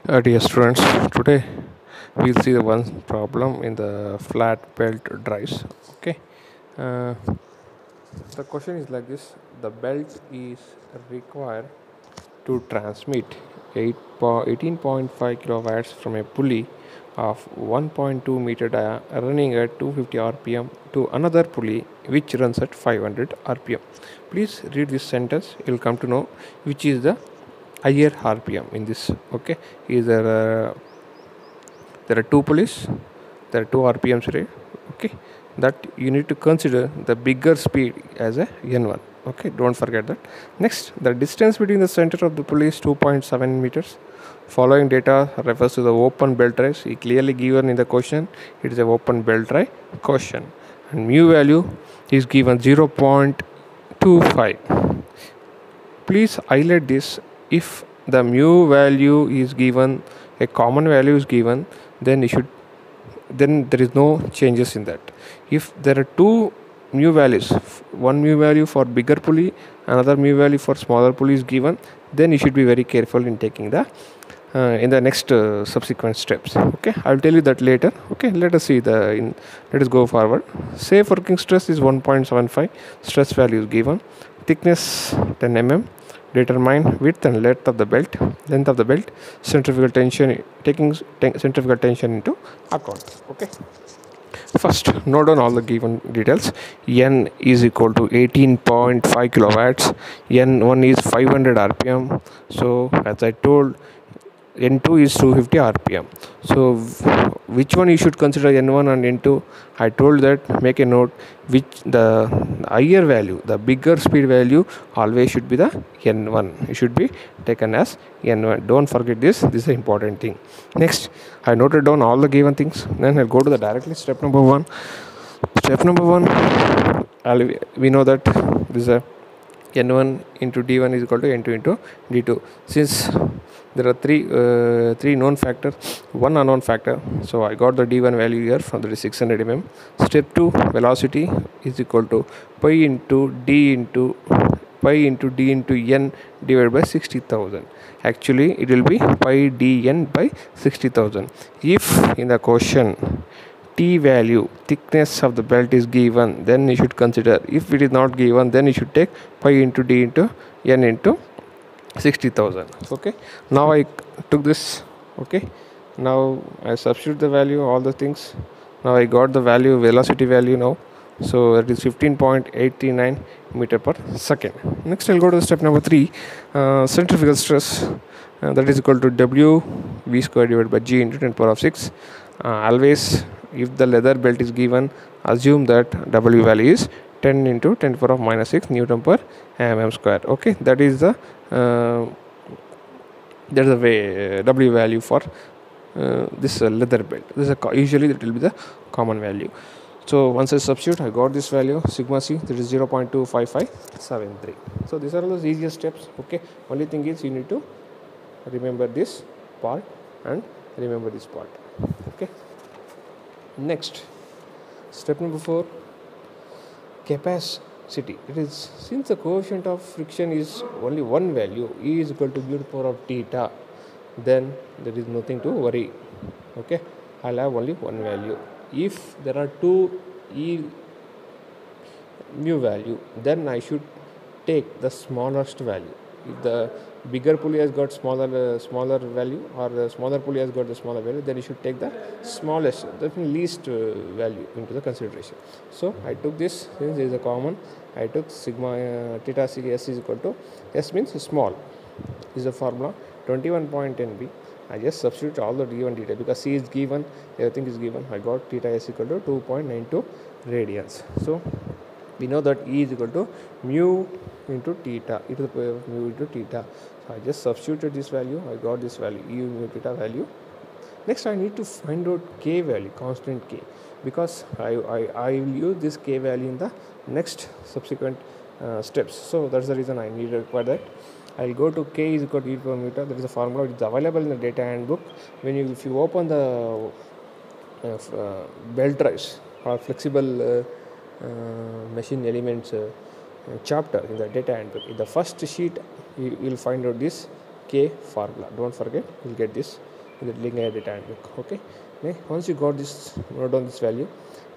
Dear students, today we'll see the one problem in the flat belt drives. Okay, uh, the question is like this: the belt is required to transmit 18.5 kilowatts from a pulley of 1.2 meter running at 250 rpm to another pulley which runs at 500 rpm. Please read this sentence. You'll come to know which is the higher rpm in this. Okay, either there are two pulleys, there are two rpms, right? Okay, that you need to consider the bigger speed as a n1. Okay, don't forget that. Next, the distance between the center of the pulley is 2.7 meters. Following data refers to the open belt drives. Clearly given in the question, it is a open belt drive question, and mu value is given 0.25. Please highlight this. If the mu value is given, a common value is given, then there is no changes in that. If there are two mu values, one mu value for bigger pulley, another mu value for smaller pulley is given, then you should be very careful in taking the in the next subsequent steps. Okay, I will tell you that later. Okay, let us see let us go forward. Safe working stress is 1.75. Stress value is given. Thickness 10 mm. Determine width and length of the belt. Centrifugal tension, taking centrifugal tension into account. Okay, first note down all the given details. N is equal to 18.5 kilowatts. N1 is 500 rpm. So as I told, N2 is 250 rpm. So which one you should consider, N1 and N2? I told that make a note, which the higher value, the bigger speed value always should be the N1. It should be taken as N1. Don't forget this. This is an important thing. Next, I noted down all the given things. Then I'll go to the directly step number 1. Step number 1, we know that this is a N1 into D1 is equal to N2 into D2. Since there are three known factors, one unknown factor, so I got the D1 value here from the 600 mm. Step 2, velocity is equal to pi into D into N divided by 60,000. Actually it will be pi dN by 60,000. If in the question T value, thickness of the belt, is given, then you should consider. If it is not given, then you should take pi into D into N into 60,000. Okay, now I took this. Okay, now I substitute the value, all the things. Now I got the value, velocity value now. So that is 15.839 meter per second. Next I'll go to step number 3. Centrifugal stress, that is equal to W V square divided by G into 10 power of 6. Always, if the leather belt is given, assume that W value is 10 into 10 power of minus 6 Newton per mm square. Okay, that is the way W value for this leather belt. This is usually that will be the common value. So once I substitute, I got this value, sigma c, that is 0.25573. So these are all the easiest steps. Okay, only thing is you need to remember this part and remember this part. Okay, next, step number 4, capacity. It is, since the coefficient of friction is only one value, E is equal to mu to the power of theta, then there is nothing to worry. Okay, I'll have only one value. If there are two E mu value, then I should take the smallest value. If the bigger pulley has got smaller value, or the smaller pulley has got the smaller value, then you should take the smallest, the least value into the consideration. So I took this, since there is a common, I took sigma theta c s is equal to, s means small, is the formula 21.10b. I just substitute all the given data because c is given, everything is given. I got theta s equal to 2.92 radians. So we know that E is equal to mu into theta, e to the power of mu into theta. So I just substituted this value, I got this value, E mu theta value. Next I need to find out K value, constant K, because I will use this K value in the next subsequent steps. So that's the reason I need to require that. I'll go to K is equal to E per meter. There is a formula which is available in the data handbook. If you open the belt drives or flexible machine elements chapter in the data handbook, in the first sheet you will find out this K formula. Don't forget, you'll get this. in the linear data handbook. Okay, now once you got this, note down this value.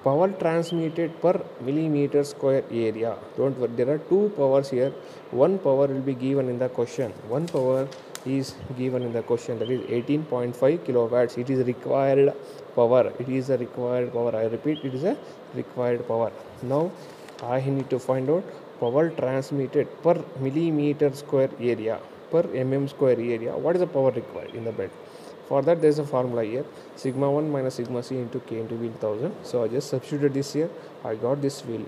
Power transmitted per millimeter square area. Don't worry, there are two powers here. One power will be given in the question. One power is given in the question, that is 18.5 kilowatts. It is required power. It is a required power. I repeat, it is a required power. Now I need to find out power transmitted per millimeter square area, per mm square area. What is the power required in the bed? For that, there is a formula here, sigma 1 minus sigma c into k into V 1000. So I just substituted this here. I got this wheel.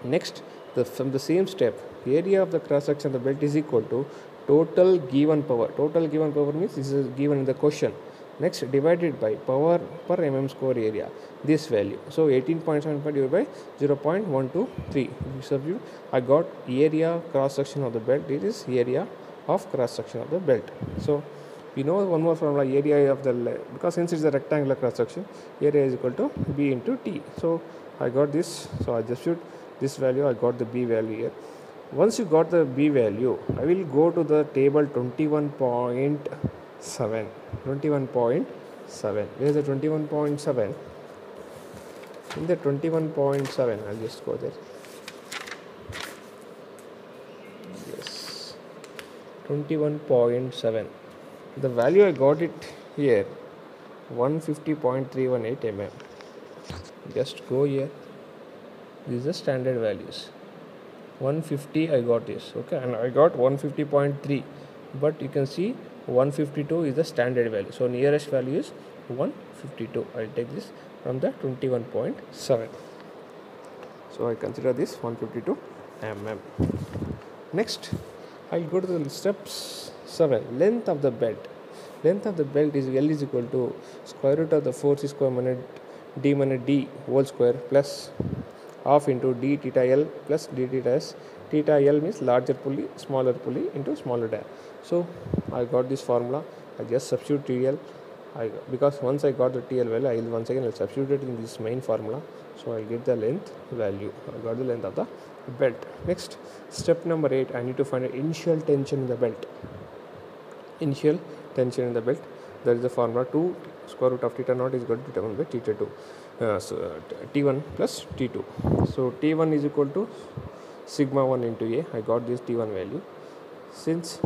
Next, from the same step, area of the cross section of the belt is equal to total given power. Total given power means this is given in the question. Next, divided by power per mm square area, this value. So 18.75 divided by 0.123. Substitute, I got area cross section of the belt. It is area of cross section of the belt. So we know one more formula, area of the, because since it is a rectangular cross section, area is equal to B into T. So I got this. So I just shoot this value. I got the B value here. Once you got the B value, I will go to the table 21.7. 21.7. Where is the 21.7? In the 21.7, I'll just go there. Yes, 21.7. The value I got it here, 150.318 mm. Just go here. These are the standard values. 150 I got this, okay, and I got 150.3, but you can see 152 is the standard value. So nearest value is 152. I'll take this from the 21.7. So I consider this 152 mm. Next, I'll go to the steps 7. Length of the belt. Length of the belt is L is equal to square root of the 4c square minus d whole square plus half into d theta L plus d theta S. Theta L means larger pulley, smaller pulley into smaller diameter. So I got this formula. I just substitute TL. Because once I got the TL value, I will once again substitute it in this main formula. So I'll get the length value. I got the length of the belt. Next, step number 8. I need to find an initial tension in the belt. Initial tension in the belt. There is the formula 2 square root of theta naught is equal to determined by theta 2. So T1 plus T2. So T1 is equal to sigma 1 into A. I got this T1 value. Since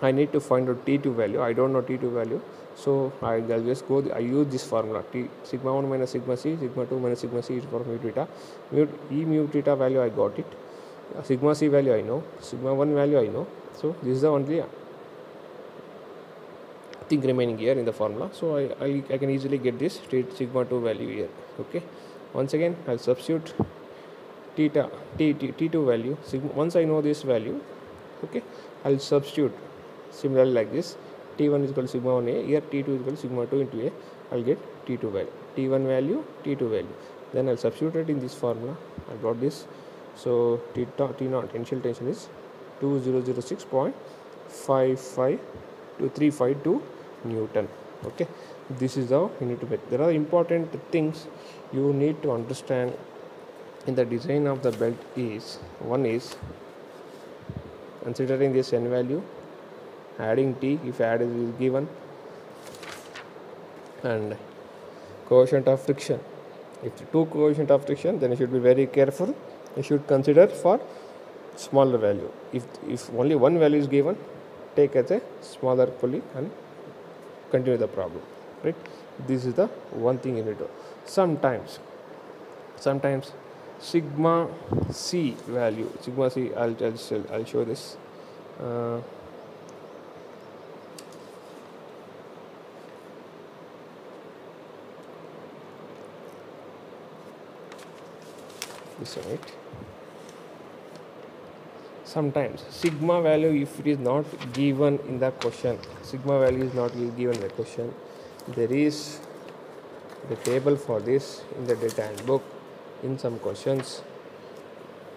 I need to find out T2 value, I don't know T2 value. So I'll just go, I use this formula, sigma 1 minus sigma c, sigma 2 minus sigma c is for mu theta. E mu theta value I got it. Sigma c value I know. Sigma 1 value I know. So this is the only thing remaining here in the formula. So I can easily get this sigma 2 value here. Okay. Once again, I'll substitute T2 value. Once I know this value, okay, I'll substitute similarly like this. T1 is equal to sigma 1A. Here T2 is equal to sigma 2 into A. I'll get T2 value. T1 value, T2 value. Then I'll substitute it in this formula. I got this. So T naught initial tension is 2006.55352 Newton. Okay. This is how you need to make. There are important things you need to understand in the design of the belt. One is considering this N value, adding T if add is given, and coefficient of friction. If two coefficient of friction, then you should be very careful. You should consider for smaller value. If only one value is given, take as a smaller pulley and continue the problem. Right? This is the one thing you need to. Sometimes sigma c value. Sigma c. I'll show this. This one, right? Sometimes sigma value, if it is not given in the question, sigma value is not given in the question, there is the table for this in the data handbook. In some questions,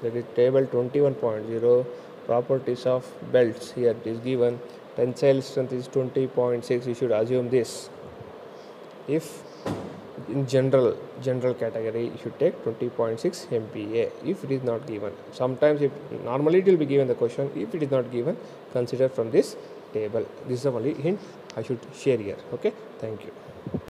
there is table 21.0, properties of belts. Here it is given, tensile strength is 20.6. You should assume this. If in general category, you should take 20.6 MPa. If it is not given, sometimes normally it will be given the question. If it is not given, consider from this table. This is the only hint I should share here. Okay, thank you.